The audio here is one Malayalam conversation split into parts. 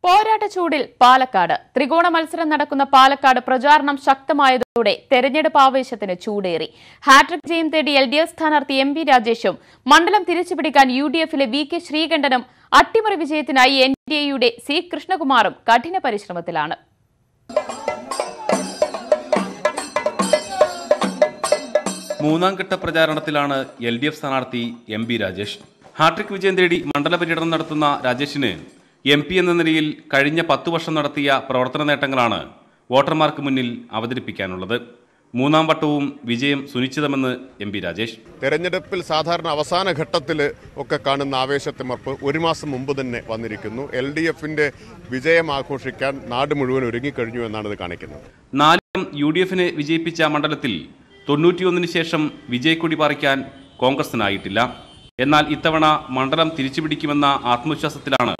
പോരാട്ട ചൂടിൽ പാലക്കാട് ത്രികോണ മത്സരം നടക്കുന്ന പാലക്കാട് പ്രചാരണം ശക്തമായതോടെ തെരഞ്ഞെടുപ്പ് ആവേശത്തിന് ചൂടേറി. ഹാട്രിക് ജയം തേടി LDF സ്ഥാനാർത്ഥി MP രാജേഷും മണ്ഡലം തിരിച്ചുപിടിക്കാൻ UDFിലെ VK ശ്രീകണ്ഠനും അട്ടിമറി വിജയത്തിനായി NDAയുടെ C കൃഷ്ണകുമാറും കഠിന പരിശ്രമത്തിലാണ്. മൂന്നാം ഘട്ട പ്രചാരണത്തിലാണ് LDF സ്ഥാനാർത്ഥി MP രാജേഷ്. ഹാട്രിക് വിജയം തേടി മണ്ഡല പര്യടനം നടത്തുന്ന രാജേഷിന് MP എന്ന നിലയിൽ കഴിഞ്ഞ 10 വർഷം നടത്തിയ പ്രവർത്തന നേട്ടങ്ങളാണ് വോട്ടർമാർക്ക് മുന്നിൽ അവതരിപ്പിക്കാനുള്ളത്. മൂന്നാം വട്ടവും വിജയം സുനിശ്ചിതമെന്ന് MP രാജേഷ്. തെരഞ്ഞെടുപ്പിൽ സാധാരണ അവസാന ഘട്ടത്തിൽ ഒക്കെ കാണുന്ന ആവേശത്തിമർപ്പ് ഒരു മാസം മുമ്പ് തന്നെ വന്നിരിക്കുന്നു. LDFിന്റെ വിജയം ആഘോഷിക്കാൻ നാട് മുഴുവൻ ഒരുങ്ങിക്കഴിഞ്ഞു എന്നാണ് ഇത് കാണിക്കുന്നത്. 4 UDFിനെ വിജയിപ്പിച്ച മണ്ഡലത്തിൽ 91 ശേഷം വിജയക്കൊടി പറിക്കാൻ കോൺഗ്രസിനായിട്ടില്ല. എന്നാൽ ഇത്തവണ മണ്ഡലം തിരിച്ചുപിടിക്കുമെന്ന ആത്മവിശ്വാസത്തിലാണ്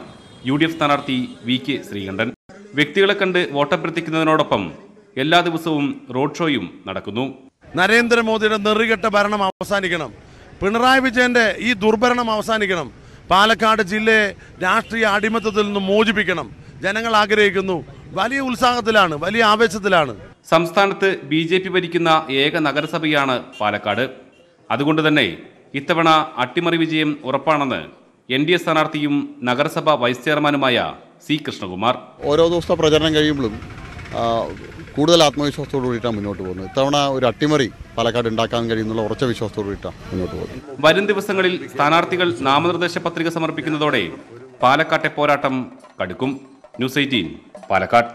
UDF സ്ഥാനാർത്ഥി VK ശ്രീകണ്ഠൻ. വ്യക്തികളെ കണ്ട് വോട്ടഭ്യർത്ഥിക്കുന്നതിനോടൊപ്പം എല്ലാ ദിവസവും റോഡ് ഷോയും നടക്കുന്നു. നരേന്ദ്രമോദിയുടെ നെറികെട്ട ഭരണം അവസാനിക്കണം. പിണറായി വിജയന്റെ ഈ ദുർഭരണം അവസാനിക്കണം. പാലക്കാട് ജില്ലയെ രാഷ്ട്രീയ അടിമത്തത്തിൽ നിന്ന് മോചിപ്പിക്കണം. ജനങ്ങൾ ആഗ്രഹിക്കുന്നു. വലിയ ഉത്സാഹത്തിലാണ്, വലിയ ആവേശത്തിലാണ്. സംസ്ഥാനത്ത് BJP ഭരിക്കുന്ന ഏക നഗരസഭയാണ് പാലക്കാട്. അതുകൊണ്ട് തന്നെ ഇത്തവണ അട്ടിമറി വിജയം ഉറപ്പാണെന്ന് NDA സ്ഥാനാർത്ഥിയും നഗരസഭ വൈസ് ചെയർമാനുമായ C കൃഷ്ണകുമാർ. ഓരോ ദിവസത്തെ പ്രചരണം കഴിയുമ്പോഴും കൂടുതൽ ആത്മവിശ്വാസത്തോടു കൂടിയിട്ടാണ് മുന്നോട്ട് പോകുന്നത്. ഇത്തവണ ഒരു അട്ടിമറി പാലക്കാട് ഉണ്ടാക്കാൻ കഴിയുന്നുള്ള ഉറച്ച വിശ്വാസത്തോടു കൂടിയിട്ടാണ് മുന്നോട്ട് പോകുന്നത്. വരും ദിവസങ്ങളിൽ സ്ഥാനാർത്ഥികൾ നാമനിർദ്ദേശ പത്രിക സമർപ്പിക്കുന്നതോടെ പാലക്കാട്ടെ പോരാട്ടം കടുക്കും. News 18 പാലക്കാട്.